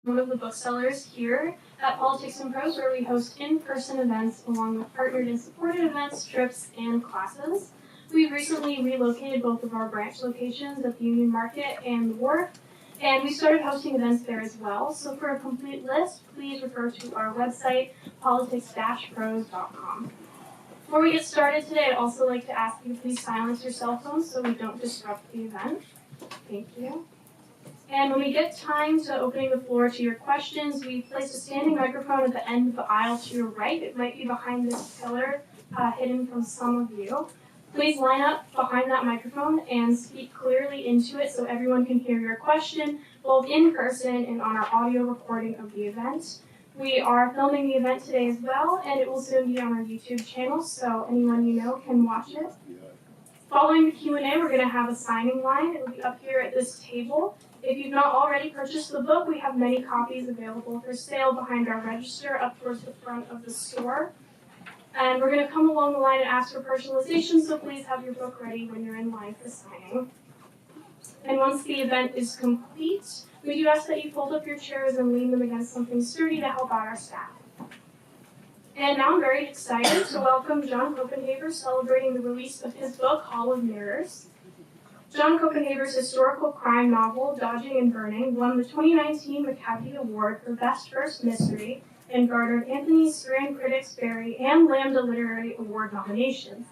one of the booksellers here at Politics and Prose, where we host in-person events along with partnered and supported events, trips, and classes. We've recently relocated both of our branch locations at the Union Market and the Wharf, and we started hosting events there as well. So for a complete list, please refer to our website, politics-prose.com. Before we get started today, I'd also like to ask you to please silence your cell phones so we don't disrupt the event. Thank you. And when we get time to opening the floor to your questions, we place a standing microphone at the end of the aisle to your right. It might be behind this pillar, hidden from some of you. Please line up behind that microphone and speak clearly into it so everyone can hear your question, both in person and on our audio recording of the event. We are filming the event today as well, and it will soon be on our YouTube channel, so anyone you know can watch it. Following the Q&A, we're going to have a signing line. It will be up here at this table. If you've not already purchased the book, we have many copies available for sale behind our register up towards the front of the store. And we're going to come along the line and ask for personalization, so please have your book ready when you're in line for signing. And once the event is complete, we do ask that you fold up your chairs and lean them against something sturdy to help out our staff. And now I'm very excited to welcome John Copenhaver, celebrating the release of his book, Hall of Mirrors. John Copenhaver's historical crime novel, Dodging and Burning, won the 2019 McCarthy Award for Best First Mystery and garnered Anthony Strand Critics Berry and Lambda Literary Award nominations.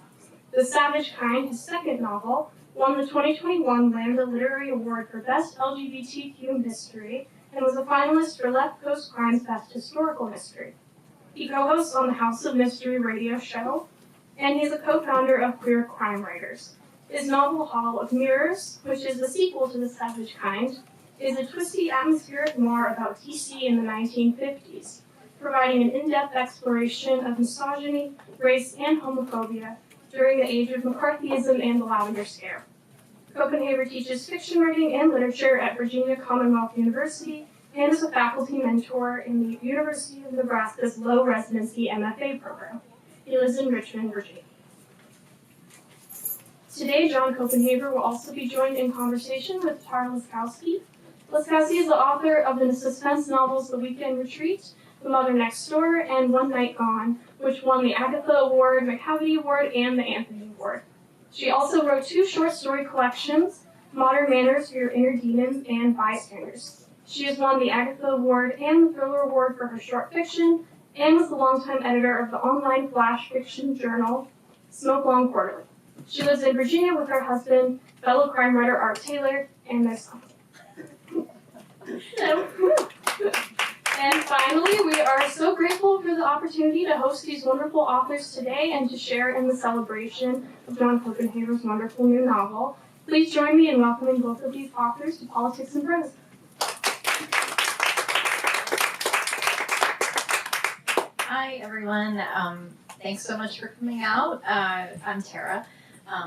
The Savage Kind, his second novel, won the 2021 Lambda Literary Award for Best LGBTQ Mystery and was a finalist for Left Coast Crime's Best Historical Mystery. He co-hosts on the House of Mystery radio show, and he is a co-founder of Queer Crime Writers. His novel Hall of Mirrors, which is the sequel to The Savage Kind, is a twisty atmospheric noir about DC in the 1950s, providing an in-depth exploration of misogyny, race, and homophobia during the age of McCarthyism and the Lavender Scare. Copenhaver teaches fiction writing and literature at Virginia Commonwealth University and is a faculty mentor in the University of Nebraska's Low Residency MFA program. He lives in Richmond, Virginia. Today, John Copenhaver will also be joined in conversation with Tara Laskowski. Laskowski is the author of the suspense novels The Weekend Retreat, The Mother Next Door, and One Night Gone, which won the Agatha Award, McCavity Award, and the Anthony Award. She also wrote 2 short story collections, Modern Manners for Your Inner Demons and Bystanders. She has won the Agatha Award and the Thriller Award for her short fiction, and was the longtime editor of the online flash fiction journal, Smoke Long Quarterly. She lives in Virginia with her husband, fellow crime writer Art Taylor, and their son. And finally, we are so grateful for the opportunity to host these wonderful authors today and to share in the celebration of John Copenhaver's wonderful new novel. Please join me in welcoming both of these authors to Politics and Prose. Hi, everyone. Thanks so much for coming out. I'm Tara.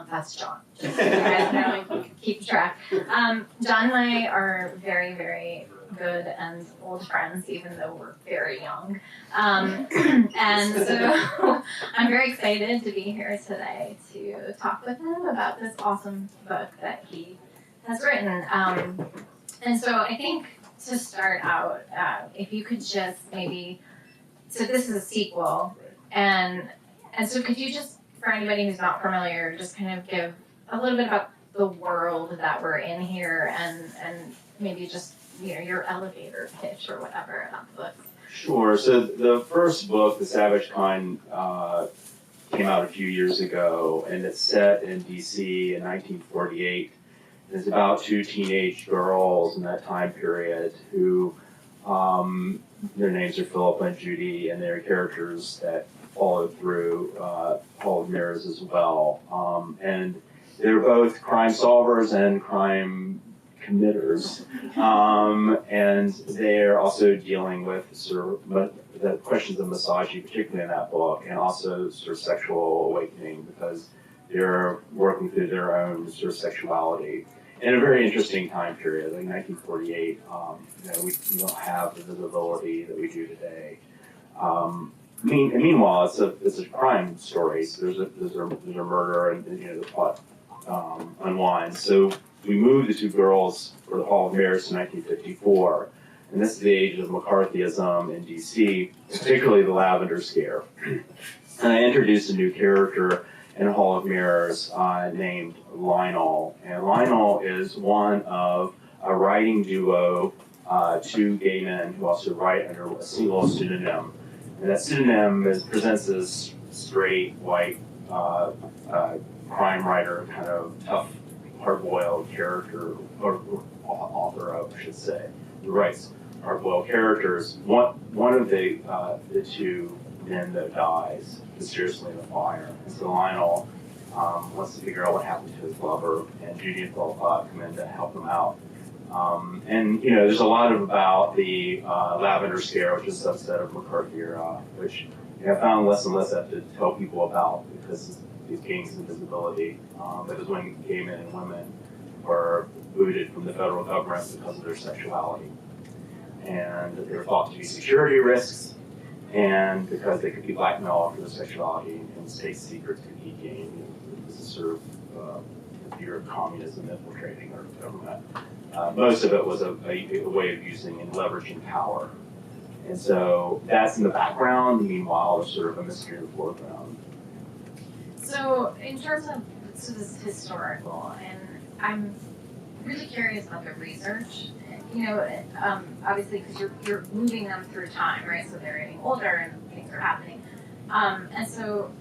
That's John. Just so you guys know, keep track. John and I are very, very good and old friends, even though we're very young. And so I'm very excited to be here today to talk with him about this awesome book that he has written. And so I think to start out, if you could just maybe, so this is a sequel, and so could you just, for anybody who's not familiar, just kind of give a little bit about the world that we're in here and maybe just, you know, your elevator pitch or whatever about the book. Sure. So the first book, The Savage Kind, came out a few years ago, and it's set in DC in 1948. It's about 2 teenage girls in that time period who, their names are Philippa and Judy, and they're characters that followed through Hall of Mirrors as well. And they're both crime solvers and crime committers. And they're also dealing with sort of the questions of misogyny, particularly in that book, and also sort of sexual awakening, because they're working through their own sort of sexuality. In a very interesting time period, like 1948, we don't have the visibility that we do today. Meanwhile, it's a crime story. So there's a murder, and the plot unwinds. So we moved the 2 girls for the Hall of Mirrors in 1954, And this is the age of McCarthyism in DC, particularly the Lavender Scare. And I introduced a new character in Hall of Mirrors named Lionel. And Lionel is one of a writing duo, two gay men who also write under a single pseudonym. And that pseudonym presents as straight, white, crime writer, kind of tough, hard-boiled character, or author of, I should say, who writes hard-boiled characters. One of the two men that dies mysteriously in the fire. And so Lionel wants to figure out what happened to his lover, and Judy and Philippa come in to help him out. And there's a lot about the Lavender Scare, which is a subset of McCarthy era, which I found less and less I have to tell people about because these gains in visibility. But it was when gay men and women were booted from the federal government because of their sexuality. And they were thought to be security risks, and because they could be blackmailed for their sexuality and state secrets could be gained. This is sort of fear of communism infiltrating our government. Most of it was a way of using and leveraging power. And so that's in the background. Meanwhile, there's sort of a mystery in the foreground. So in terms of, so this is historical, and I'm really curious about the research. Obviously, because you're moving them through time, right? So they're getting older and things are happening. And so,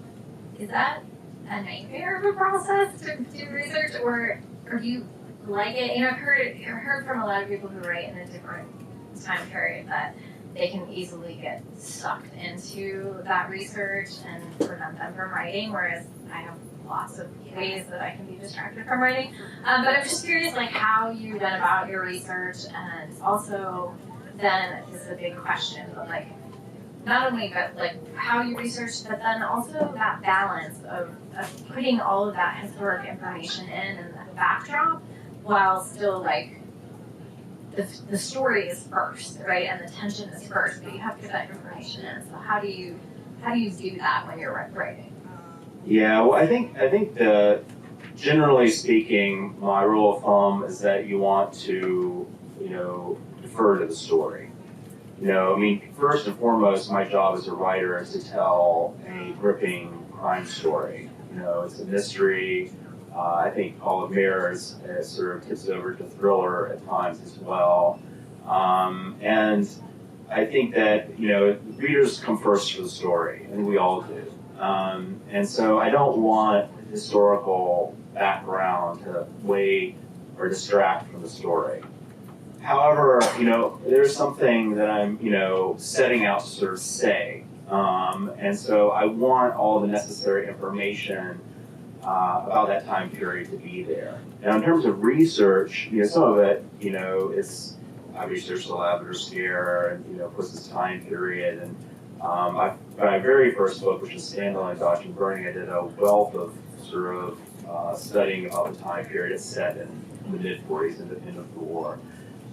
is that a nightmare of a process to do research, or do you like it? I've heard from a lot of people who write in a different time period that they can easily get sucked into that research and prevent them from writing, whereas I have lots of ways that I can be distracted from writing. But I'm just curious, how you went about your research, and also then this is a big question, but not only how you researched, but then also that balance of putting all of that historic information in and the backdrop, while still the story is first, right, and the tension is first, but you have to get that information in. So how do you do that when you're writing? Yeah, well, I think that generally speaking, my rule of thumb is that you want to, defer to the story. First and foremost, my job as a writer is to tell a gripping crime story. It's a mystery. I think Hall of Mirrors sort of tips over to thriller at times as well. And I think that, readers come first for the story, and we all do. And so I don't want historical background to weigh or distract from the story. However, there's something that I'm, setting out to sort of say. And so I want all the necessary information about that time period to be there. Now, in terms of research, some of it, I researched the Lavender Scare and, of course, this time period. And my very first book, which is Standalone Dodging Burning, I did a wealth of sort of studying about the time period. It's set in the mid-40s and the end of the war.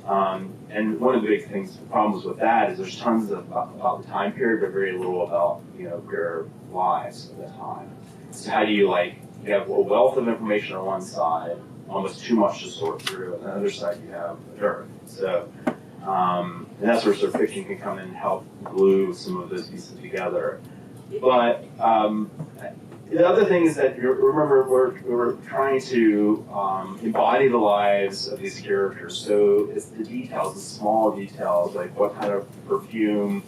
And one of the big problems with that is there's tons about the time period, but very little about, their lives at the time. So how do you have a wealth of information on one side, almost too much to sort through, and on the other side you have the dirt. So, and that's where sort of fiction can come in and help glue some of those pieces together. But the other thing is that, remember, we're trying to embody the lives of these characters. So it's the details, the small details, like what kind of perfume,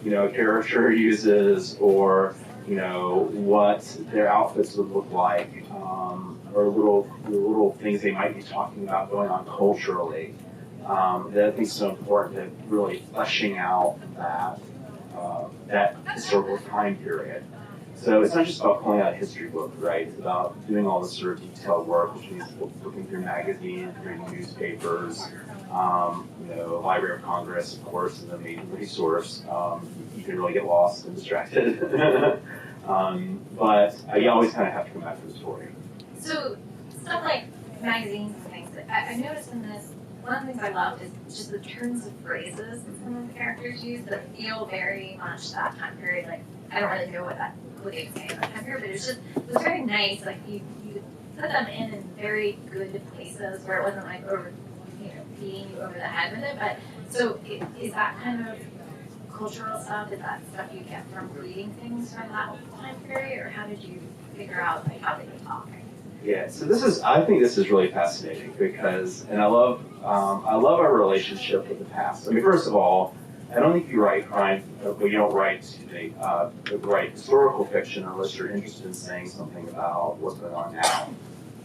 a character uses, or, what their outfits would look like, or little things they might be talking about going on culturally. That I think is so important to really fleshing out that historical time period. So it's not just about pulling out a history book, right? It's about doing all this sort of detailed work, which means looking through magazines, reading newspapers, Library of Congress, of course, is a main resource. You can really get lost and distracted. But you always kind of have to come back to the story. So stuff like magazines and things, I noticed in this, one of the things I loved is just the turns of phrases that some of the characters use that feel very much that time period. I don't really know what they say in that time period, but it was very nice. You put them in very good places where it wasn't over, beating you over the head with it. But So is that kind of cultural stuff? Is that stuff you get from reading things from that time period, or how did you figure out like how they would talk? Yeah, so I think this is really fascinating because, and I love our relationship with the past. I mean, first of all, I don't think you write crime, well, you don't write historical fiction unless you're interested in saying something about what's going on now,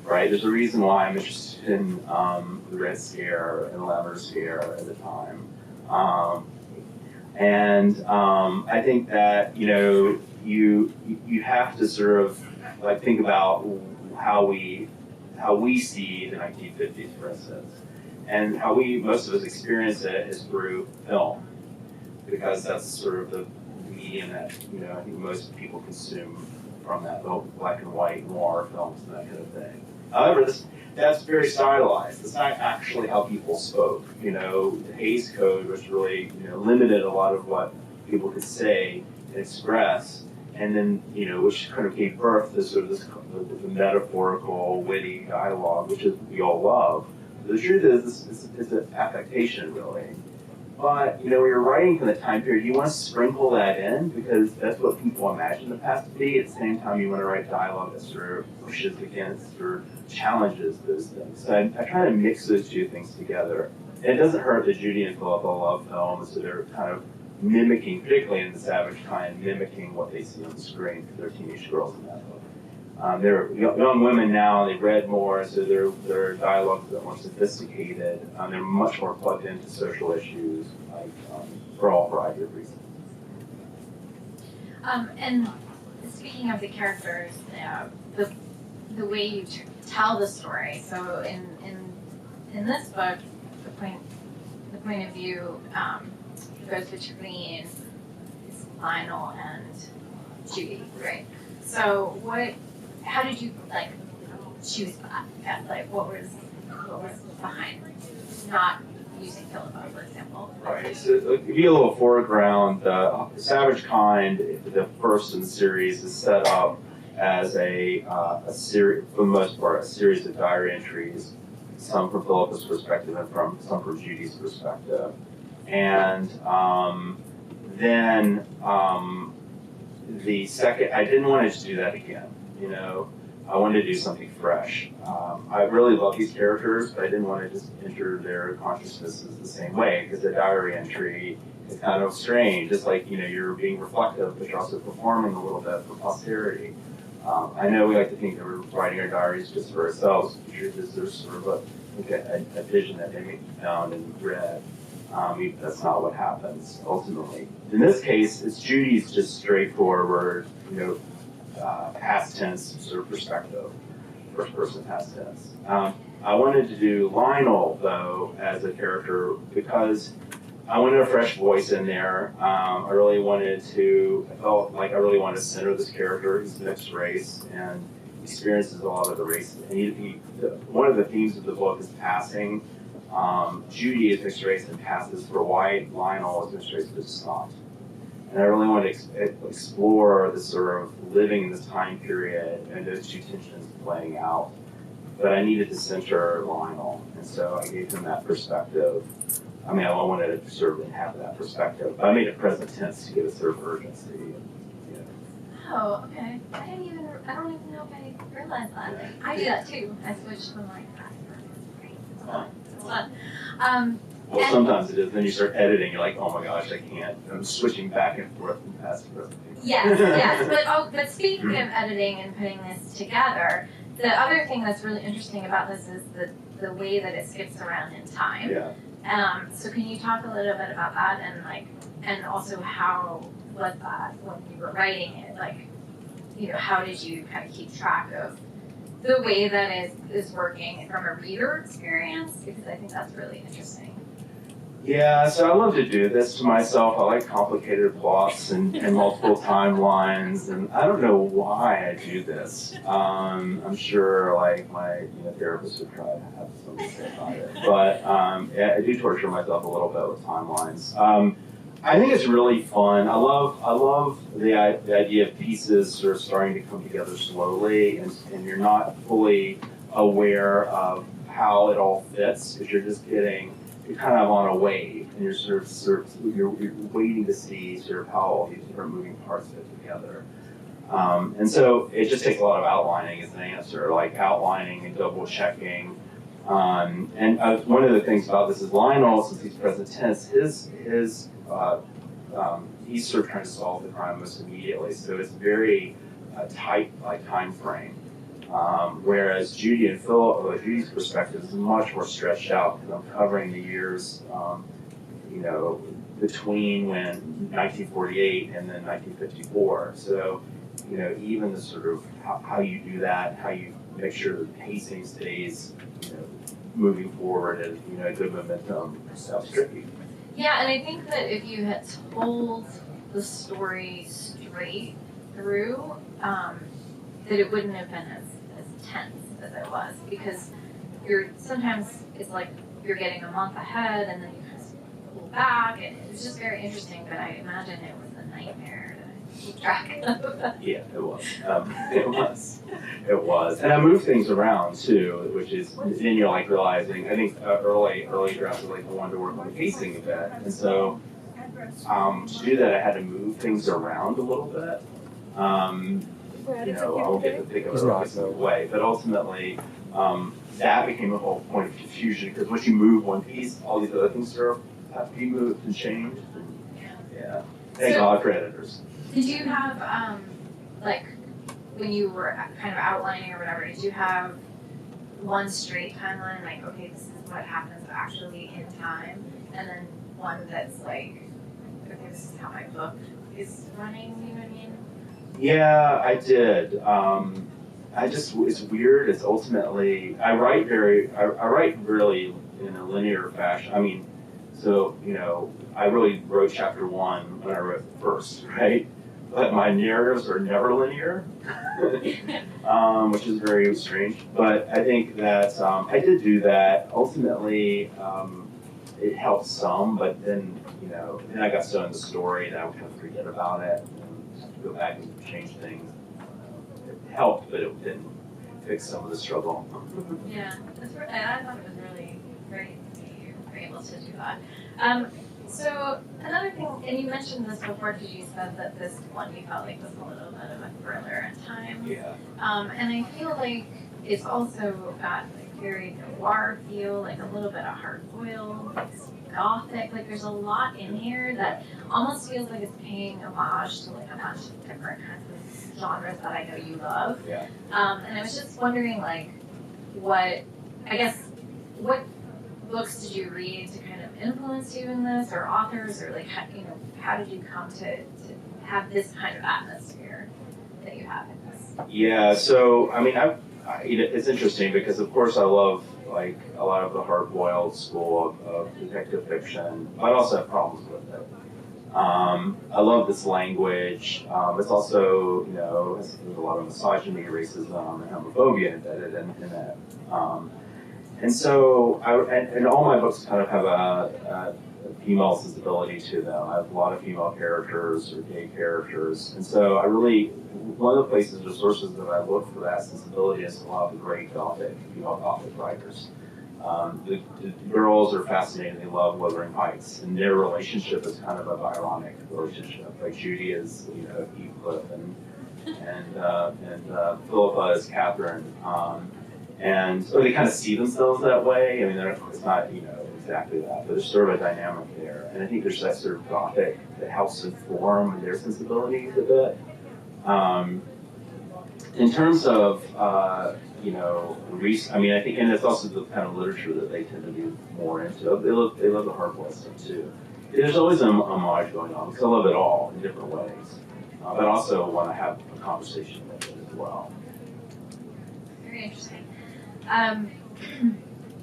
right? There's a reason why I'm interested in the Red Scare and the Lavender Scare at the time. I think that, you have to sort of like think about how we see the 1950s, for instance, and how most of us experience it is through film, because that's sort of the medium that I think most people consume from that, the black and white noir films and that kind of thing. However, that's very stylized. It's not actually how people spoke. The Hays Code was really limited a lot of what people could say and express. And then, which kind of gave birth to sort of the metaphorical, witty dialogue, which we all love. The truth is, it's an affectation, really. But, when you're writing from the time period, you want to sprinkle that in because that's what people imagine the past to be. At the same time, you want to write dialogue that sort of pushes against or challenges those things. So I try to mix those two things together. And it doesn't hurt that Judy and Philippa love film, so they're kind of mimicking, particularly in The Savage Kind, mimicking what they see on the screen because they're teenage girls in that book. They're young women now, they've read more, so their dialogue is a bit more sophisticated. They're much more plugged into social issues, for all variety of reasons. And speaking of the characters, the way you tell the story, so in this book, the point of view goes between Lionel and Judy, right? So how did you choose that? What was behind not using Philippa, for example? Right, so to give you a little foreground, the Savage Kind, the first in the series, is set up as a series, for the most part, a series of diary entries, some from Philippa's perspective and some from Judy's perspective. And then the second, I didn't want to do that again, I wanted to do something fresh. I really love these characters, but I didn't want to just enter their consciousnesses the same way, because the diary entry is kind of strange. Just like, you're being reflective, but you're also performing a little bit for posterity. I know we like to think that we're writing our diaries just for ourselves. The truth is there's sort of a vision that may be found and read. That's not what happens ultimately. In this case, it's Judy's just straightforward, past tense sort of perspective, first person past tense. I wanted to do Lionel though as a character because I wanted a fresh voice in there. I felt like I really wanted to center this character. He's mixed race and experiences a lot of the race. And one of the themes of the book is passing. Judy is mixed race and passes for white. Lionel is mixed race but is not. And I really wanted to explore this sort of living in this time period and those two tensions playing out. But I needed to center Lionel, and so I gave him that perspective. I wanted to sort of have that perspective. But I made it present tense to give a sort of urgency. Oh, okay. I don't even know if I realized that. I do that too. I switch from it's fun. Well, sometimes it is. Then you start editing. You're like, oh my gosh, I can't. I'm switching back and forth from past to present. Yes. But speaking of editing and putting this together, the other thing that's really interesting about this is the way that it skips around in time. Yeah. So can you talk a little bit about that and also how was that when you were writing it? How did you kind of keep track of the way that is working from a reader experience? Because I think that's really interesting. Yeah, so I love to do this to myself. I like complicated plots and multiple timelines, and I don't know why I do this. I'm sure my therapist would try to have something to say about it. But I do torture myself a little bit with timelines. I think it's really fun. I love the idea of pieces sort of starting to come together slowly, and you're not fully aware of how it all fits, because you're kind of on a wave, and you're sort of you're waiting to see sort of how all these different moving parts fit together. And so it just takes a lot of outlining as an answer, like outlining and double checking. And one of the things about this is Lionel, since he's present tense, he's sort of trying to solve the crime most immediately. So it's very tight, like time frame. Whereas Judy and Philippa, Judy's perspective is much more stretched out because I'm covering the years, between when 1948 and then 1954. So, even the sort of how you do that, how you make sure that the pacing stays, moving forward and, good momentum sounds tricky. Yeah, and I think that if you had told the story straight through, that it wouldn't have been as tense as it was, because sometimes it's like you're getting a month ahead and then you kind of pull back, and it was just very interesting, but I imagine it was a nightmare to keep track of. Yeah, it was. It was. And I moved things around too, which is, then you're like realizing, I think early drafts were like I wanted to work on the pacing a bit. And so to do that, I had to move things around a little bit. I won't get to think of it in a specific way, but ultimately, that became a whole point of confusion, because once you move one piece, all these other things have to be moved and changed. Yeah. Thank God for editors. Did you have, when you were kind of outlining or whatever, did you have one straight timeline, like, okay, this is what happens actually in time, and then one that's like, okay, this is how my book is running, you know what I mean? Yeah, I did. It's weird. It's ultimately, I write really in a linear fashion. I mean, so, I really wrote chapter 1 when I wrote it first, right? But my narratives are never linear, which is very strange. But I think that I did do that. Ultimately, it helped some, but then, then I got so in the story that I would kind of forget about it and have to go back and change things. It helped, but it didn't fix some of the struggle. Yeah, I thought it was really great that you were able to do that. So another thing, and you mentioned this before because you said that this one you felt like was a little bit of a thriller at times. Yeah. And I feel like it's also got like very noir feel, like a little bit of hard-boiled, like gothic. Like there's a lot in here that almost feels like it's paying homage to like a bunch of different kinds of genres that I know you love. Yeah. And I was just wondering, like, what books did you read to kind of influence you in this, or authors, or like, how did you come to have this kind of atmosphere that you have in this? Yeah, so I mean, it's interesting because of course I love like a lot of the hard-boiled school of detective fiction. I also have problems with it. I love this language. It's also, there's a lot of misogyny, racism, and homophobia embedded in it. And so, and all my books kind of have a female sensibility to them. I have a lot of female characters or gay characters. And so one of the places or sources that I look for that sensibility is a lot of the great female Gothic writers. The girls are fascinating. They love Wuthering Heights, and their relationship is kind of a Byronic relationship. Like Judy is, Heathcliff, and Philippa is Catherine. Or they kind of see themselves that way. I mean, it's not, exactly that, but there's sort of a dynamic there. And I think there's that sort of Gothic that helps inform their sensibilities a bit. In terms of, I think, and it's also the kind of literature that they tend to be more into. They love the hard-boiled stuff too. There's always an homage going on, because I love it all in different ways. But also want to have a conversation with it as well. Very interesting.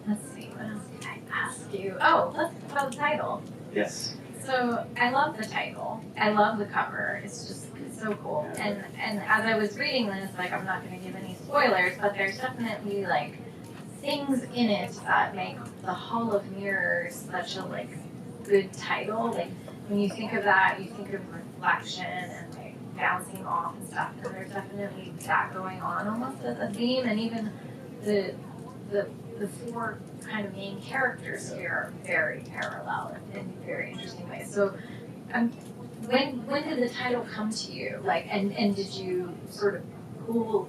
Let's see, what else can I ask you? Oh, let's talk about the title. Yes. So I love the title. I love the cover. It's so cool. And as I was reading this, like, I'm not going to give any spoilers, but there's definitely like things in it that make the Hall of Mirrors such a like good title. Like when you think of that, you think of reflection and like bouncing off and stuff. And there's definitely that going on almost as a theme, and even the the four kind of main characters here are very parallel in very interesting ways. So, when did the title come to you? Like, and did you sort of pull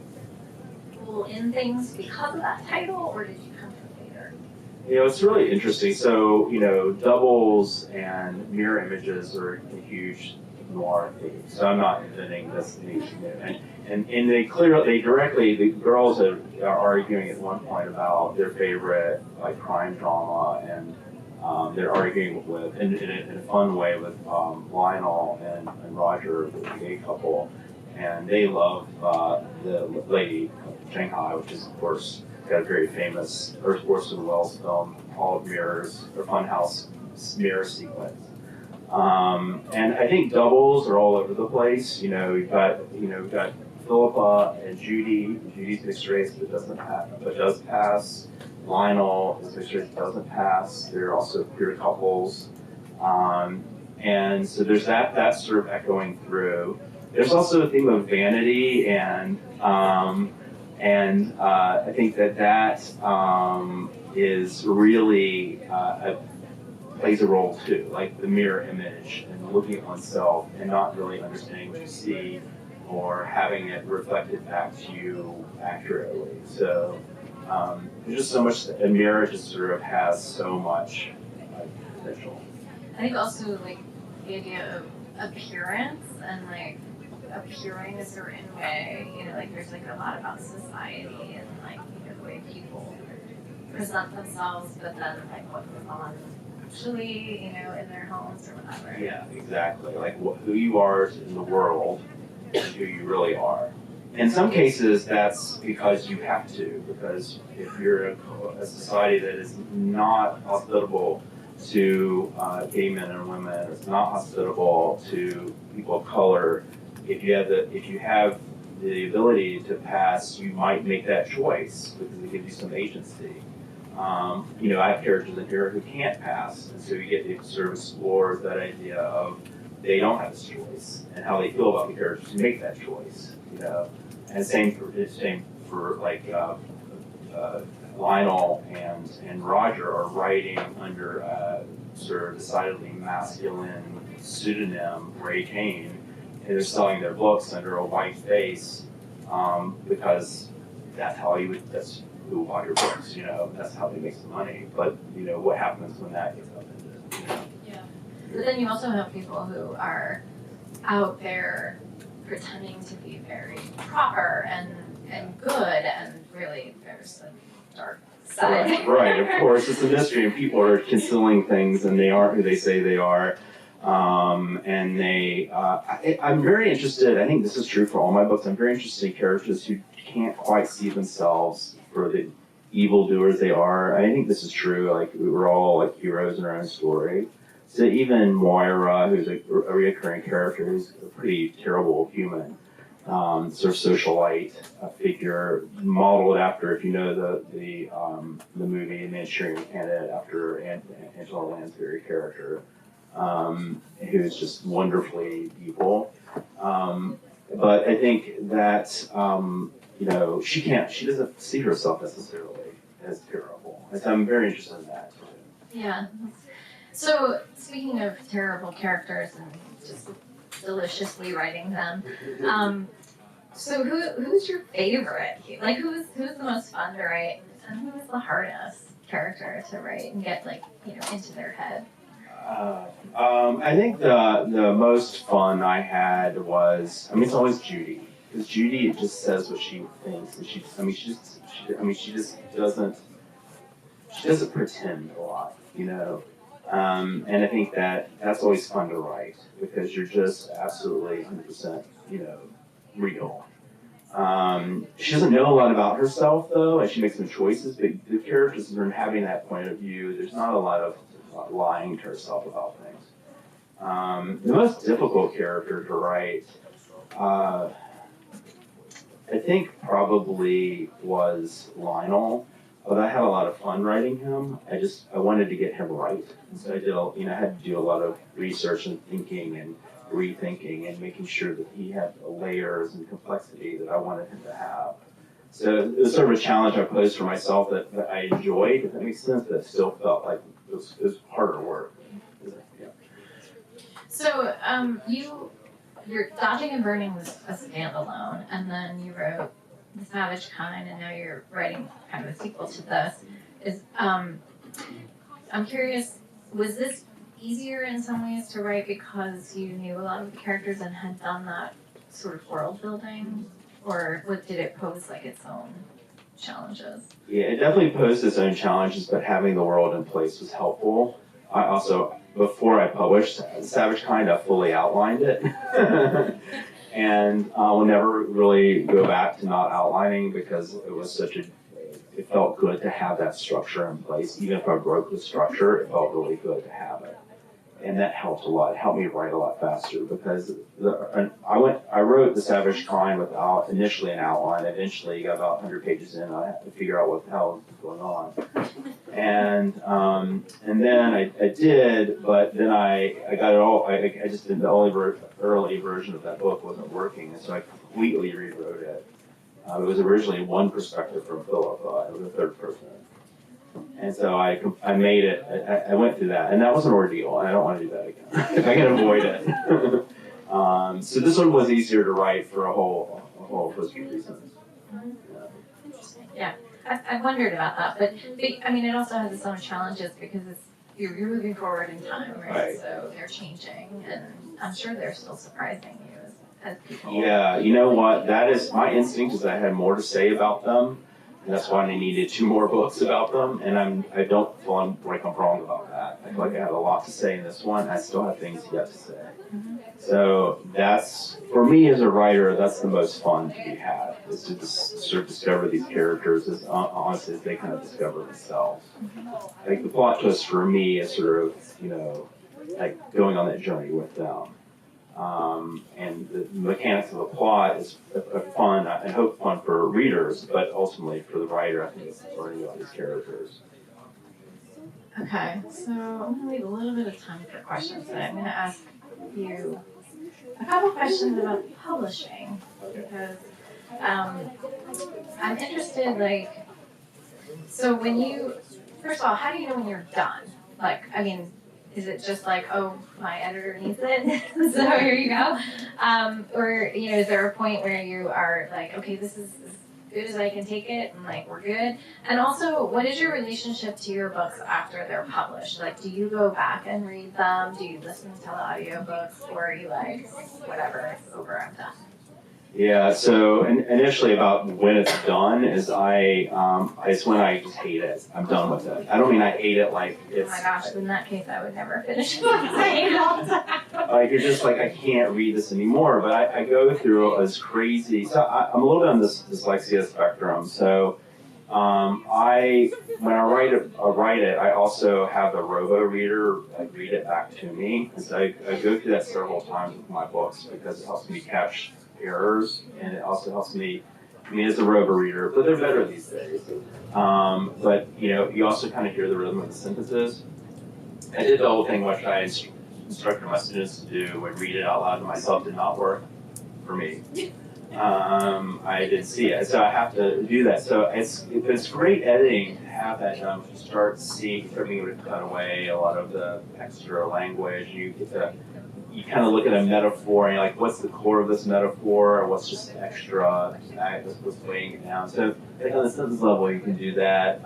in things because of that title, or did you come to it later? It's really interesting. So, doubles and mirror images are a huge noir theme. So I'm not inventing this thing. And the girls are arguing at one point about their favorite like crime drama, and they're arguing in a fun way with Lionel and Roger, the gay couple, and they love the lady Shanghai, which is of course got a very famous Orson Welles film, Hall of Mirrors or Funhouse mirror sequence. And I think doubles are all over the place. We've got Philippa and Judy. Judy's mixed race, but does pass. Lionel is mixed race, doesn't pass. They're also queer couples, and so there's that's sort of echoing through. There's also a theme of vanity, and I think that is really plays a role too, like the mirror image and looking at oneself and not really understanding what you see or having it reflected back to you accurately. So there's just so much, a mirror just sort of has so much potential. I think also like the idea of appearance and like appearing a certain way, like there's like a lot about society and like the way people present themselves, but then like what goes on actually, in their homes or whatever. Yeah, exactly. Like who you are in the world and who you really are. In some cases, that's because you have to, because if you're a society that is not hospitable to gay men and women, it's not hospitable to people of color, if you have the ability to pass, you might make that choice because it gives you some agency. I have characters in here who can't pass, and so you get to sort of explore that idea of they don't have this choice and how they feel about the characters who make that choice. And same for like Lionel and Roger are writing under sort of decidedly masculine pseudonym Ray Kane, and they're selling their books under a white face because that's who will buy your books, that's how they make some money. But what happens when that gets upended? Yeah. But then you also have people who are out there pretending to be very proper and good, and really there's a dark side. Right, of course, it's a mystery, and people are concealing things, and they aren't who they say they are. I'm very interested. I think this is true for all my books. I'm very interested in characters who can't quite see themselves for the evildoers they are. I think this is true. Like we're all like heroes in our own story. So even Moira, who's a recurring character, who's a pretty terrible human, sort of socialite figure, modeled after, if you know the movie Manchurian Candidate, after Angela Lansbury character, who's just wonderfully evil. But I think that she doesn't see herself necessarily as terrible. And so I'm very interested in that too. Yeah. So speaking of terrible characters and just deliciously writing them, so who's your favorite? Like who's the most fun to write, and who is the hardest character to write and get into their head? I think the most fun I had was, it's always Judy, because Judy just says what she thinks, and she doesn't pretend a lot, and I think that's always fun to write because you're just absolutely 100%, real. She doesn't know a lot about herself though, and she makes some choices, but the characters are having that point of view. There's not a lot of lying to herself about things. The most difficult character to write, I think probably was Lionel, but I had a lot of fun writing him. I wanted to get him right, and so I had to do a lot of research and thinking and rethinking and making sure that he had the layers and complexity that I wanted him to have. So it was sort of a challenge I posed for myself that I enjoyed, if that makes sense, but it still felt like it was harder work. Yeah. So your Dodging and Burning was a standalone, and then you wrote The Savage Kind, and now you're writing kind of a sequel to this. I'm curious, was this easier in some ways to write because you knew a lot of the characters and had done that sort of world building, or did it pose like its own challenges? Yeah, it definitely posed its own challenges, but having the world in place was helpful. I also, before I published Savage Kind, I fully outlined it. And I will never really go back to not outlining because it was it felt good to have that structure in place. Even if I broke the structure, it felt really good to have it. And that helped a lot. It helped me write a lot faster because I wrote The Savage Kind without initially an outline. Eventually, got about 100 pages in, I had to figure out what the hell was going on. And then I did, but then I got it all. I just did the early version of that book wasn't working, and so I completely rewrote it. It was originally one perspective from Philippa. It was a third person. And so I made it, I went through that, and that was an ordeal, and I don't want to do that again, if I can avoid it. So this one was easier to write for a whole host of reasons. Interesting, yeah. I wondered about that, but I mean, it also has its own challenges because you're moving forward in time, right? So they're changing, and I'm sure they're still surprising you as people. Yeah, you know what, that is, my instinct is I had more to say about them. And that's why I needed 2 more books about them, and I don't feel like I'm wrong about that. I feel like I have a lot to say in this one. I still have things yet to say. So that's, for me as a writer, that's the most fun to be had, is to sort of discover these characters as honestly as they kind of discover themselves. Like the plot twist for me is sort of, like going on that journey with them. And the mechanics of the plot is fun, I hope fun for readers, but ultimately for the writer, I think it's learning about these characters. Okay, so I'm going to leave a little bit of time for questions today. I'm going to ask you a couple questions about publishing, because I'm interested, so first of all, how do you know when you're done? Is it just like, oh, my editor needs it, so here you go? Or, is there a point where you are like, okay, this is as good as I can take it, and we're good? And also, what is your relationship to your books after they're published? Do you go back and read them? Do you listen to the audiobooks? Or are you like, whatever, it's over, I'm done? Yeah, so initially about when it's done is it's when I just hate it. I'm done with it. I don't mean I hate it like it's... Oh my gosh, in that case I would never finish I hate it all the time. You're just like, I can't read this anymore, but I go through as crazy... So I'm a little bit on this dyslexia spectrum, so when I write it, I also have the robo-reader read it back to me. And so I go through that several times with my books because it helps me catch errors, and it also helps me, as a robo reader, but they're better these days. But you also kind of hear the rhythm of the sentences. I did the whole thing which I instructed my students to do, would read it out loud to myself, did not work for me. I didn't see it, so I have to do that. So it's great editing to have that done. You start being able to cut away a lot of the extra language. You kind of look at a metaphor and you're like, what's the core of this metaphor, or what's just extra, what's weighing it down. So I think on the sentence level you can do that.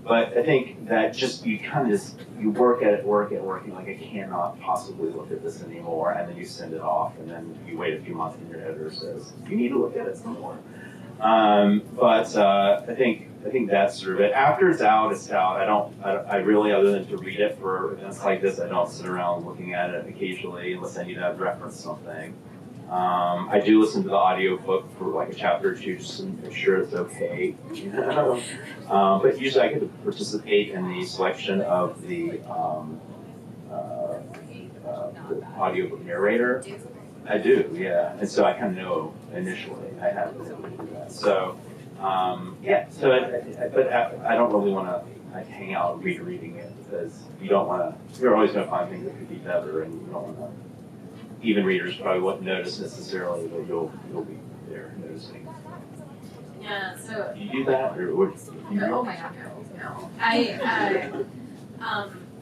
But I think that you kind of you work at it, you're like, I cannot possibly look at this anymore, and then you send it off, and then you wait a few months and your editor says, you need to look at it some more. But I think that's sort of it. After it's out, it's out. I really, other than to read it for events like this, I don't sit around looking at it occasionally unless I need to reference something. I do listen to the audiobook for like a chapter or 2 just to make sure it's okay. But usually I get to participate in the selection of the audiobook narrator. I do, yeah. And so I kind of know initially I have been able to do that. So, but I don't really want to hang out reading it because you're always going to find things that could be better, and you don't want to. Even readers probably won't notice necessarily, but you'll be there noticing. Yeah, so Do you do that, or what? oh my god, no.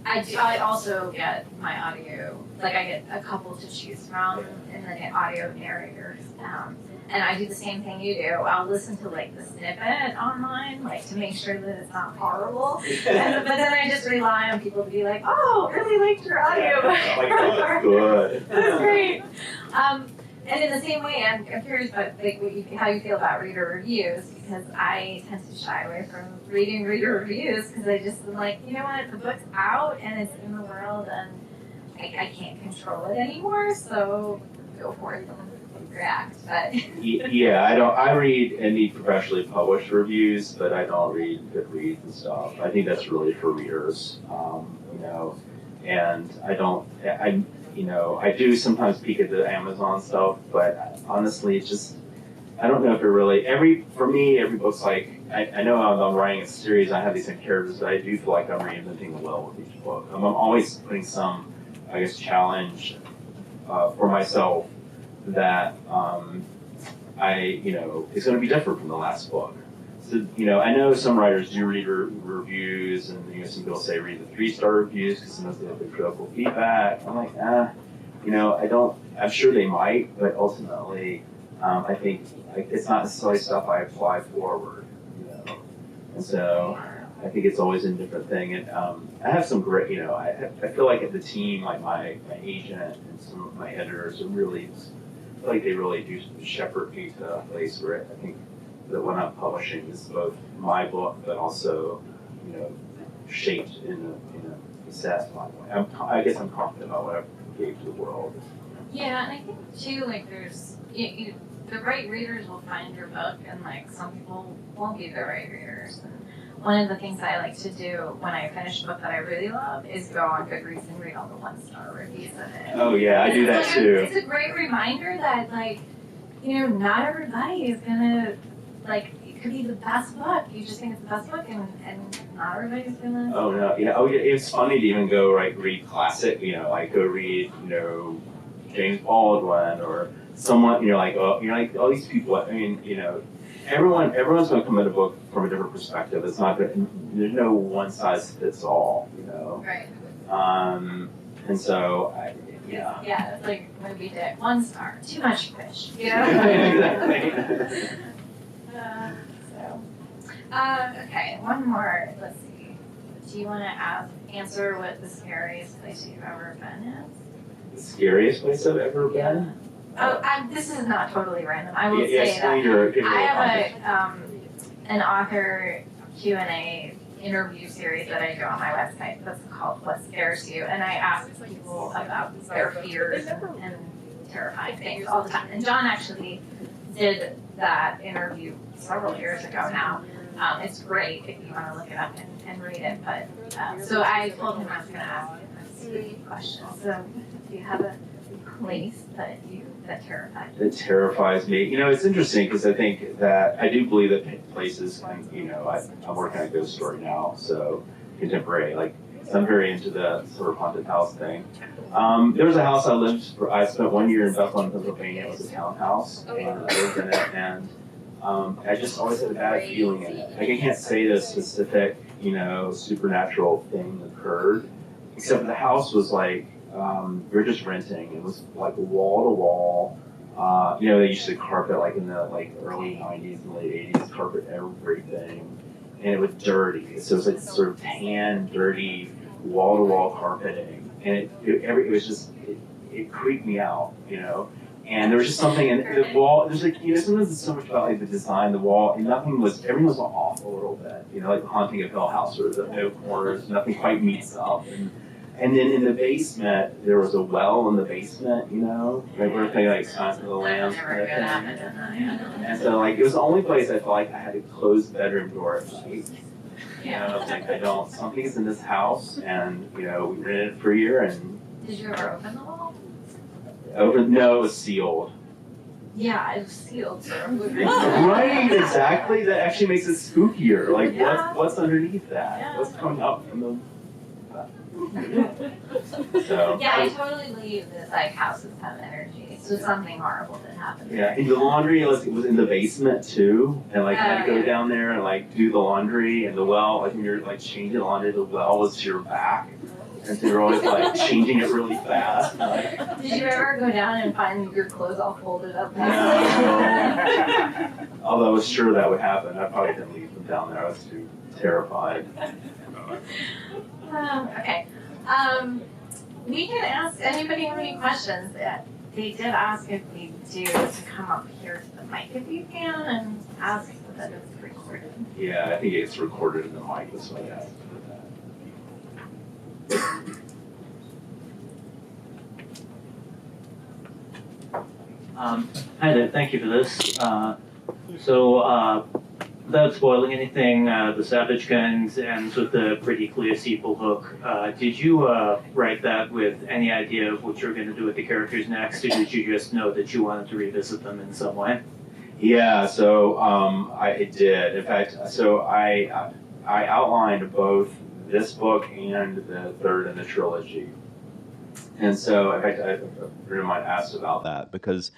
I also get my audio, like I get a couple to choose from in the audio narrators. And I do the same thing you do. I'll listen to like the snippet online, like to make sure that it's not horrible. But then I just rely on people to be like, oh, really liked your audio. Like, good. That's great. And in the same way, I'm curious about like how you feel about reader reviews, because I tend to shy away from reading reader reviews because I just am like, you know what, the book's out and it's in the world and I can't control it anymore, so go forth and react. But Yeah, I read any professionally published reviews, but I don't read Goodreads and stuff. I think that's really for readers, you know, and I do sometimes peek at the Amazon stuff, but honestly, it's just, I don't know if it really, for me, every book's like, I know I'm writing a series, I have these same characters, but I do feel like I'm reinventing the wheel with each book. I'm always putting some, I guess, challenge for myself that is going to be different from the last book. So, I know some writers do read reviews, and some people say read the 3-star reviews because sometimes they have the critical feedback. I'm like, I don't. I'm sure they might, but ultimately, I think it's not necessarily stuff I apply forward. And so I think it's always a different thing. And I have some great, I feel like the team, like my agent and some of my editors, are really, I feel like they really do shepherd me to a place where I think that when I'm publishing is both my book, but also, shaped in a satisfying way. I guess I'm confident about what I've gave to the world. yeah, and I think too, like there's, the right readers will find your book, and like some people won't be the right readers. And one of the things I like to do when I finish a book that I really love is go on Goodreads and read all the 1-star reviews of it. Oh yeah, I do that too. It's a great reminder that not everybody is gonna it could be the best book. You just think it's the best book, and not everybody's gonna. Oh no, yeah. Oh yeah, it's funny to even go read classic. Go read James Baldwin or someone. You're like all these people. I mean, everyone's going to come at a book from a different perspective. It's not good. There's no one size fits all. Right. And so yeah. Yeah, it's like Moby Dick, 1 star, too much fish. Exactly. Okay, one more. Let's see. Do you want to answer what the scariest place you've ever been is? The scariest place I've ever been? Oh, this is not totally random. I will say yes, that I have an author Q&A interview series that I do on my website that's called What Scares You, and I ask people about their fears and terrifying things all the time. And John actually did that interview several years ago now. It's great if you want to look it up and read it. But so I told him I was going to ask him a specific question. So do you have a place that terrifies you? That terrifies me. It's interesting because I think that I do believe that places can, I'm working on a ghost story now, so contemporary. So I'm very into the sort of haunted house thing. There was a house I spent 1 year in Bethlehem, Pennsylvania. It was a townhouse, and I lived in it, and I just always had a bad feeling in it. I can't say the specific, supernatural thing occurred, except the house was we were just renting. It was like wall to wall. They used to carpet in the early 90s and late 80s, carpet everything, and it was dirty. So it was sort of tan, dirty, wall to wall carpeting, and it creeped me out, And there was just something in the wall. There's sometimes it's so much about the design, the wall, and everything was off a little bit. Like the Haunting of Hill House, where there's no corners, nothing quite meets up. And then in the basement, there was a well in the basement, where they Silence of the Lambs kind of thing. And so it was the only place I felt like I had to close the bedroom door at night. I was like, something's in this house, and we rented it for a year. And did you ever open the wall? No, it was sealed. Yeah, it was sealed. Right, exactly. That actually makes it spookier. Yeah. What's underneath that? Yeah. What's coming up from the? So Yeah, I totally believe that like houses have energy. So something horrible that happened. yeah, and the laundry was in the basement too, and like I had to go down there and like do the laundry, and the well, like when you're like changing the laundry, the well was to your back, and so you're always like changing it really fast. Like, Did you ever go down and find your clothes all folded up? no. Although I was sure that would happen, I probably didn't leave them down there. I was too terrified. Okay. We can ask anybody have any questions. They did ask if we do to come up here to the mic if you can and ask that it's recorded. Yeah, I think it's recorded in the mic. That's why I asked for that. Hi there, thank you for this. Without spoiling anything, the Savage Guns ends with a pretty clear sequel hook. Did you write that with any idea of what you were going to do with the characters next, or did you just know that you wanted to revisit them in some way? Yeah, so I did. In fact, so I outlined both this book and the third in the trilogy. And so, in fact, a friend of mine asked about that because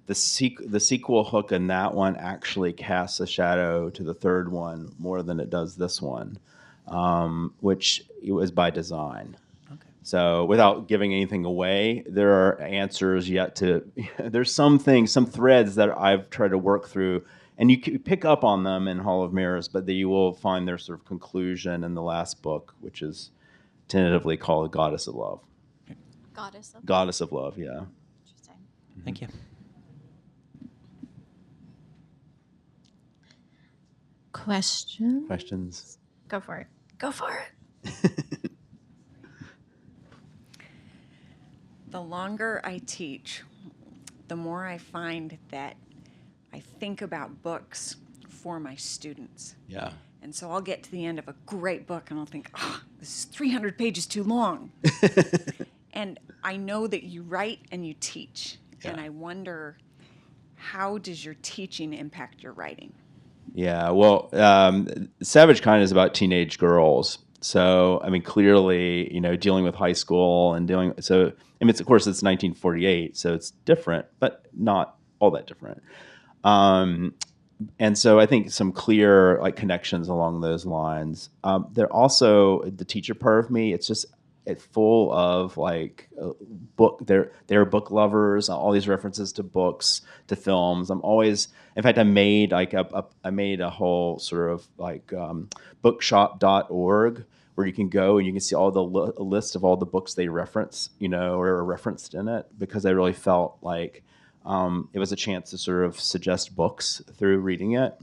the sequel hook in that one actually casts a shadow to the third one more than it does this one, which it was by design. Okay. So without giving anything away, there are answers yet to, there's some things, some threads that I've tried to work through, and you can pick up on them in Hall of Mirrors, but you will find their sort of conclusion in the last book, which is tentatively called Goddess of Love. Goddess of Love, yeah. Interesting. Thank you. Questions? Go for it. Go for it. The longer I teach, the more I find that I think about books for my students. Yeah. And so I'll get to the end of a great book and I'll think, oh, this is 300 pages too long. And I know that you write and you teach. Yeah. And I wonder, how does your teaching impact your writing? Yeah, well, Savage Kind is about teenage girls. So, I mean, clearly, dealing with high school and of course, it's 1948, so it's different, but not all that different. And so I think some clear connections along those lines. They're also the teacher part of me. It's full of book. They're book lovers. All these references to books, to films. In fact, I made I made a whole sort of bookshop.org where you can go and you can see all the list of all the books they reference, or are referenced in it, because I really felt like it was a chance to sort of suggest books through reading it.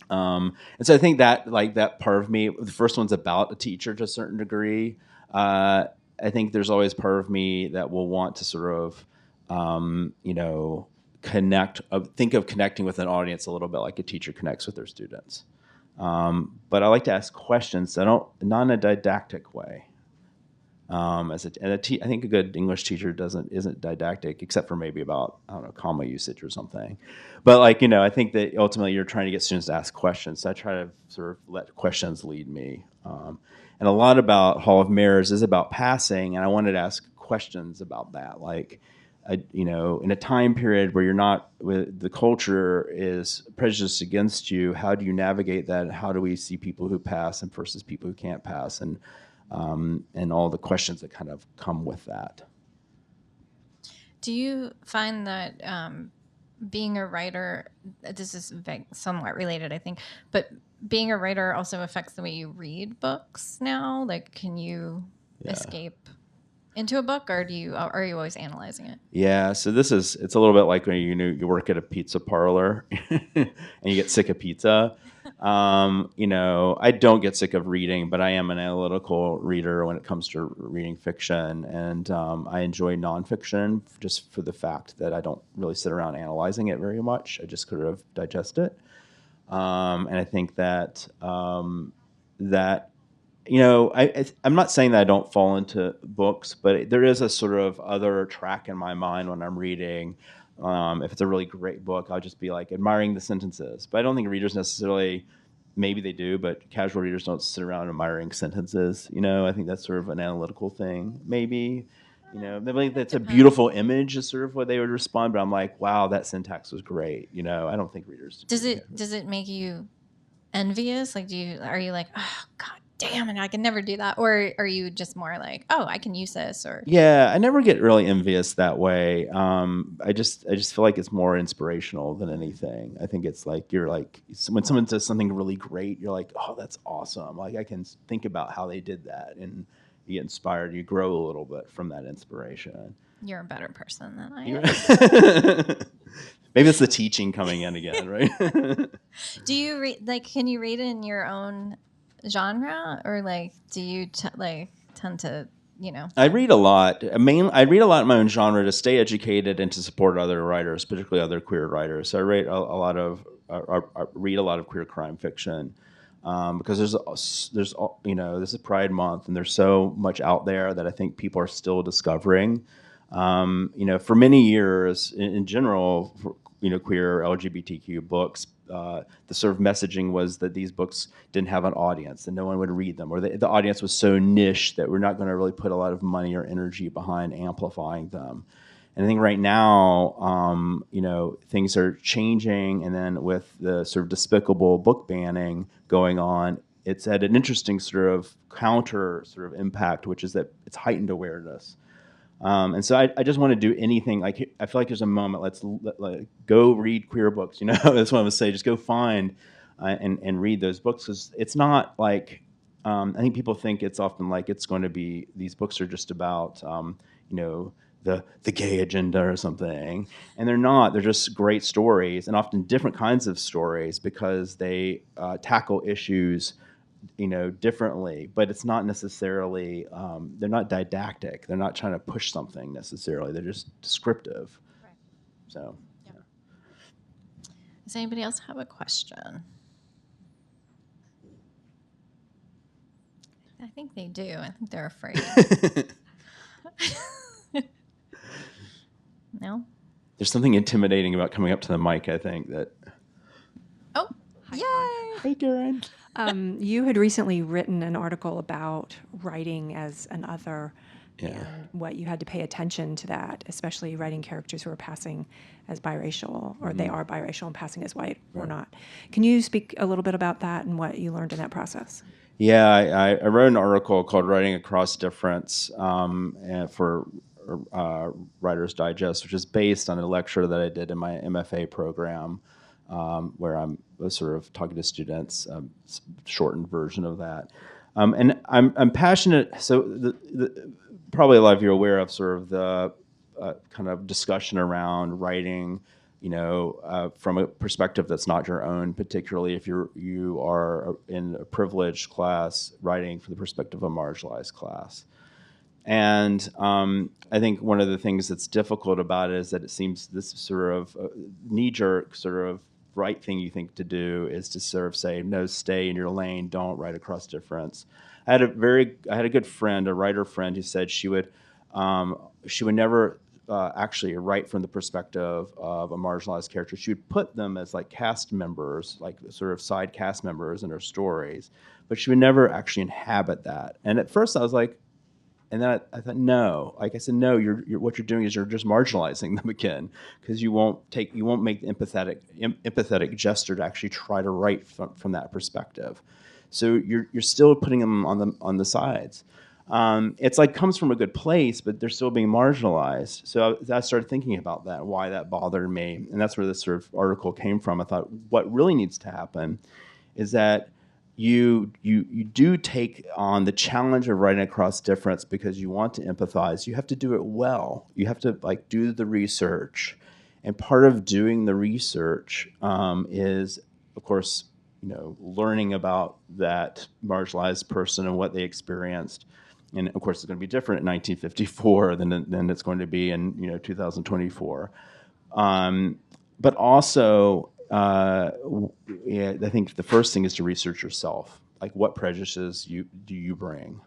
And so I think that that part of me, the first one's about a teacher to a certain degree. I think there's always part of me that will want to sort of, think of connecting with an audience a little bit like a teacher connects with their students. But I like to ask questions, not in a didactic way. I think a good English teacher isn't didactic, except for maybe about, comma usage or something. But I think that ultimately you're trying to get students to ask questions. So I try to sort of let questions lead me. And a lot about Hall of Mirrors is about passing, and I wanted to ask questions about that. In a time period where the culture is prejudiced against you, how do you navigate that? How do we see people who pass and versus people who can't pass? And all the questions that kind of come with that. Do you find that being a writer, this is somewhat related, I think, but being a writer also affects the way you read books now? Can you escape into a book, or are you always analyzing it? Yeah, so it's a little bit like when you work at a pizza parlor and you get sick of pizza. I don't get sick of reading, but I am an analytical reader when it comes to reading fiction, and I enjoy nonfiction just for the fact that I don't really sit around analyzing it very much. I just sort of digest it, and I think that I'm not saying that I don't fall into books, but there is a sort of other track in my mind when I'm reading. If it's a really great book, I'll just be admiring the sentences. But I don't think readers necessarily maybe they do, but casual readers don't sit around admiring sentences. I think that's sort of an analytical thing, maybe. Maybe that's a beautiful image is sort of what they would respond, but I'm like, wow, that syntax was great. I don't think readers. Does it make you envious? Like, are you like, oh god damn it, I can never do that, or are you just more like, oh, I can use this? Or Yeah, I never get really envious that way. I just feel like it's more inspirational than anything. I think it's like you're like when someone does something really great, you're like, oh, that's awesome. Like I can think about how they did that, and you get inspired. You grow a little bit from that inspiration. You're a better person than I am. Maybe it's the teaching coming in again, right? Do you read, like, can you read in your own genre, or like, do you tend to, I read a lot. I read a lot in my own genre to stay educated and to support other writers, particularly other queer writers. So I read a lot of queer crime fiction because there's this is Pride Month and there's so much out there that I think people are still discovering. For many years, in general, queer LGBTQ books, the sort of messaging was that these books didn't have an audience and no one would read them, or the audience was so niche that we're not going to really put a lot of money or energy behind amplifying them. And I think right now, things are changing, and then with the sort of despicable book banning going on, it's had an interesting sort of counter sort of impact, which is that it's heightened awareness. And so I just want to do anything. Like I feel like there's a moment. Let's go read queer books. That's what I would say. Just go find and read those books, because it's not like I think people think it's often like it's going to be these books are just about the gay agenda or something, and they're not. They're just great stories, and often different kinds of stories because they tackle issues differently, but it's not necessarily, they're not didactic. They're not trying to push something necessarily. They're just descriptive. Right. So. Yep. Does anybody else have a question? I think they do. I think they're afraid. No? There's something intimidating about coming up to the mic, I think, that. Oh, yay! Hey, Karen. You had recently written an article about writing as an other, Yeah. and what you had to pay attention to that, especially writing characters who are passing as biracial, or they are biracial and passing as white or not. Can you speak a little bit about that and what you learned in that process? Yeah, I wrote an article called "Writing Across Difference" for Writer's Digest, which is based on a lecture that I did in my MFA program, where I was sort of talking to students, shortened version of that. And I'm passionate. So probably a lot of you are aware of sort of the kind of discussion around writing, from a perspective that's not your own, particularly if you are in a privileged class, writing from the perspective of a marginalized class. And I think one of the things that's difficult about it is that it seems this sort of knee-jerk sort of right thing you think to do is to sort of say, no, stay in your lane, don't write across difference. I had a good friend, a writer friend, who said she would never actually write from the perspective of a marginalized character. She would put them as like cast members, like sort of side cast members in her stories, but she would never actually inhabit that. And at first I was like, and then I thought, no. Like I said, no. You're what you're doing is you're just marginalizing them again, because you won't make the empathetic gesture to actually try to write from that perspective. So you're still putting them on the sides. It's like comes from a good place, but they're still being marginalized. So I started thinking about that, why that bothered me, and that's where this sort of article came from. I thought what really needs to happen is that you do take on the challenge of writing across difference because you want to empathize. You have to do it well. You have to do the research, and part of doing the research is, of course, learning about that marginalized person and what they experienced. And of course, it's going to be different in 1954 than it's going to be in 2024. But also, I think the first thing is to research yourself. Like, what prejudices do you bring?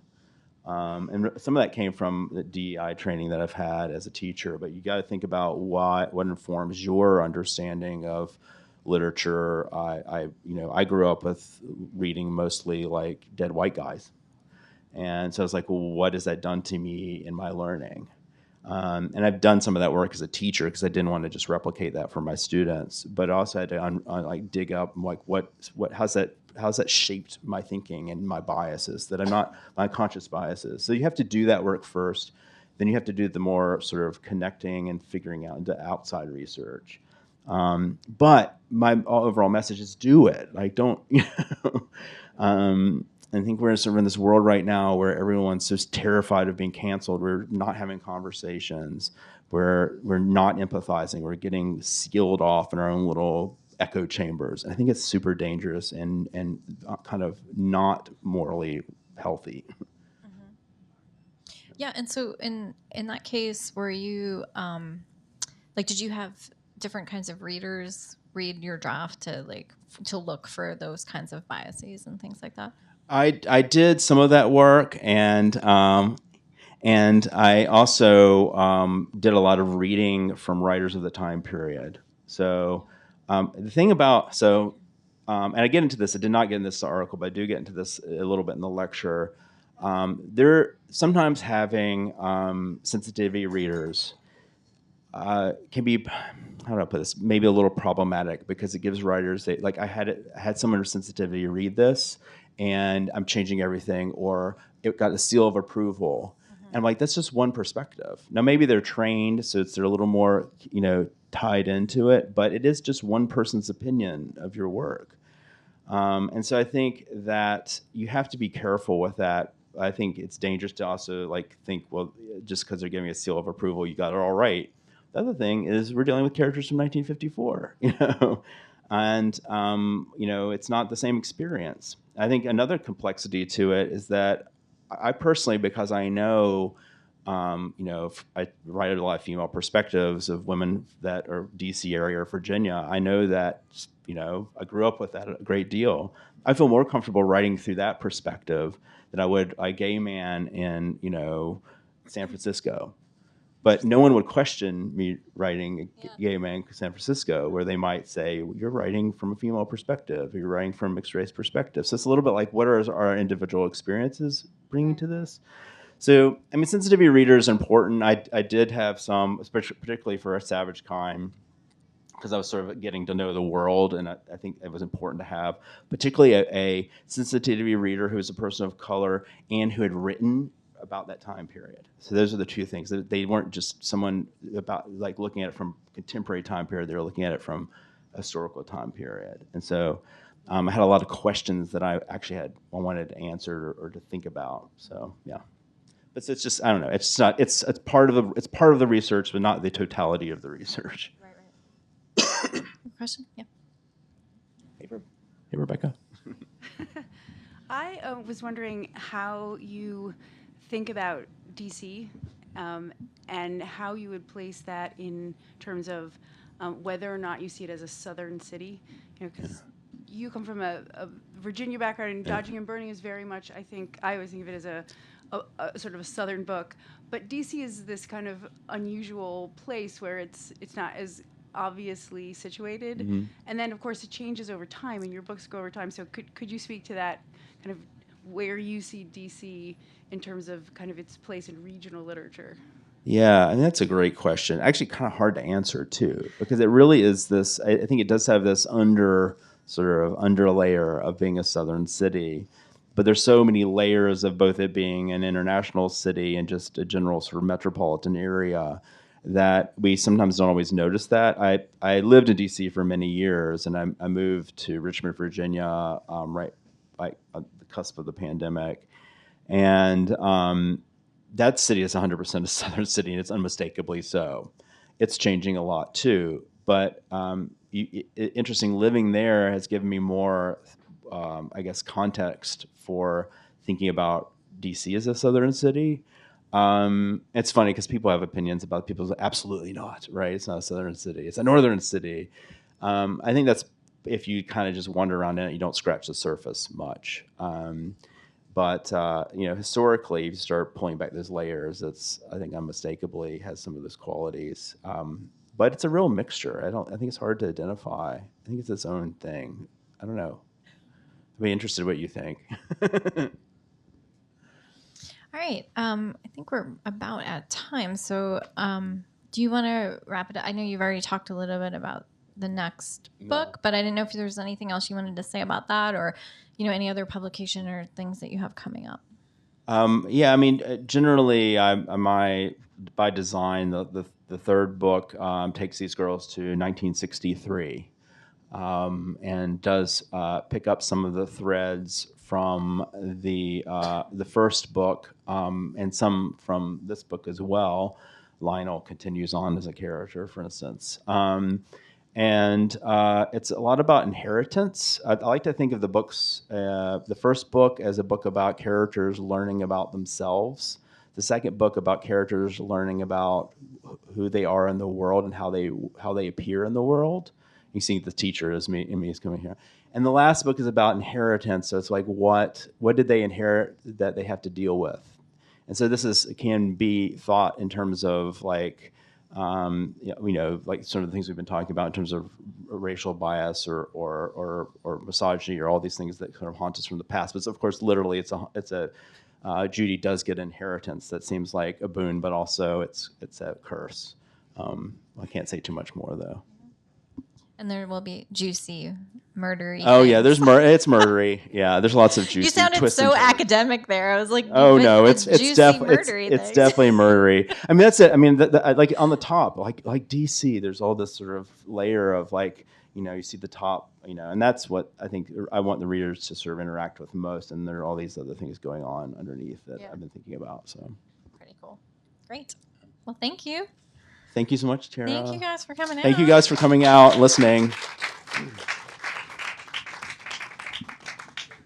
And some of that came from the DEI training that I've had as a teacher. But you got to think about what informs your understanding of literature. I grew up with reading mostly like dead white guys. And so I was like, well, what has that done to me in my learning? And I've done some of that work as a teacher because I didn't want to just replicate that for my students, but also had to like dig up like how's that shaped my thinking and my biases that I'm not my conscious biases. So you have to do that work first, then you have to do the more sort of connecting and figuring out into outside research. But my overall message is do it. Like don't I think we're sort of in this world right now where everyone's just terrified of being canceled. We're not having conversations. We're not empathizing. We're getting sealed off in our own little echo chambers. And I think it's super dangerous and kind of not morally healthy. Yeah, and so in that case, were you did you have different kinds of readers read your draft to look for those kinds of biases and things like that? I did some of that work, and I also did a lot of reading from writers of the time period. So the thing about and I get into this. I did not get in this article, but I do get into this a little bit in the lecture. There sometimes having sensitivity readers can be, how do I put this? Maybe a little problematic because it gives writers I had someone with sensitivity read this, and I'm changing everything, or it got a seal of approval. And I'm like, that's just one perspective. Now maybe they're trained, so they're a little more, tied into it, but it is just one person's opinion of your work. And so I think that you have to be careful with that. I think it's dangerous to also think, well, just because they're giving a seal of approval, you got it all right. The other thing is we're dealing with characters from 1954, and it's not the same experience. I think another complexity to it is that I personally, because I know, I write a lot of female perspectives of women that are DC area or Virginia. I know that, I grew up with that a great deal. I feel more comfortable writing through that perspective than I would a gay man in, San Francisco. But no one would question me writing a gay man in San Francisco, where they might say, well, you're writing from a female perspective, or you're writing from a mixed race perspective. So it's a little bit like, what are our individual experiences bringing to this? So, sensitivity readers are important. I did have some, especially particularly for a Savage Kind, because I was sort of getting to know the world, and I think it was important to have, particularly a sensitivity reader who was a person of color and who had written about that time period. So those are the two things. They weren't just someone about looking at it from contemporary time period. They were looking at it from a historical time period. And so I had a lot of questions that I wanted to answer or to think about. So yeah, but it's just, I don't know. It's not. It's part of the research, but not the totality of the research. Right. Question? Yeah. Hey, Rebecca. I was wondering how you think about DC and how you would place that in terms of whether or not you see it as a southern city, because you come from a Virginia background, and Dodging and Burning is very much, I always think of it as a sort of a southern book, but DC is this kind of unusual place where it's not as obviously situated, and then of course it changes over time, and your books go over time. So could you speak to that kind of where you see DC in terms of kind of its place in regional literature? Yeah, and that's a great question. Actually, kind of hard to answer too, because it really is this. I think it does have this underlayer of being a southern city, but there's so many layers of both it being an international city and just a general sort of metropolitan area that we sometimes don't always notice that. I lived in DC for many years, and I moved to Richmond, Virginia, right at the cusp of the pandemic, and that city is 100% a southern city, and it's unmistakably so. It's changing a lot too, but interesting, living there has given me more, context for thinking about DC as a southern city. It's funny because people have opinions about people. Absolutely not, right? It's not a southern city. It's a northern city. I think that's, if you kind of just wander around in it, you don't scratch the surface much. But historically, if you start pulling back those layers, it's, I think, unmistakably has some of those qualities. but it's a real mixture. I think it's hard to identify. I think it's its own thing. I don't know. I'd be interested in what you think. All right. I think we're about at time. So do you want to wrap it up? I know you've already talked a little bit about the next book, but I didn't know if there's anything else you wanted to say about that, or any other publication or things that you have coming up. Yeah, I mean, generally, by design, the third book takes these girls to 1963, and does pick up some of the threads from the first book, and some from this book as well. Lionel continues on as a character, for instance. And it's a lot about inheritance. I like to think of the books, the first book as a book about characters learning about themselves. The second book about characters learning about who they are in the world and how they appear in the world. You see the teacher as me is coming here. And the last book is about inheritance. So it's like, what did they inherit that they have to deal with? And so this can be thought in terms of like, like some of the things we've been talking about in terms of racial bias or misogyny or all these things that kind of haunt us from the past. But of course, literally, Judy does get inheritance that seems like a boon, but also it's a curse. I can't say too much more though. And there will be juicy, murdery. Oh yeah, things. it's murdery. Yeah, there's lots of juicy. You sounded so academic there. I was like, oh no, it's definitely murdery. I mean, that's it. I mean, like on the top, like DC, there's all this sort of layer of like, you see the top, and that's what I think I want the readers to sort of interact with most. And there are all these other things going on underneath that I've been thinking about. So pretty cool. Great. Well, thank you. Thank you so much, Tara. Thank you guys for coming out. Thank you guys for coming out, listening.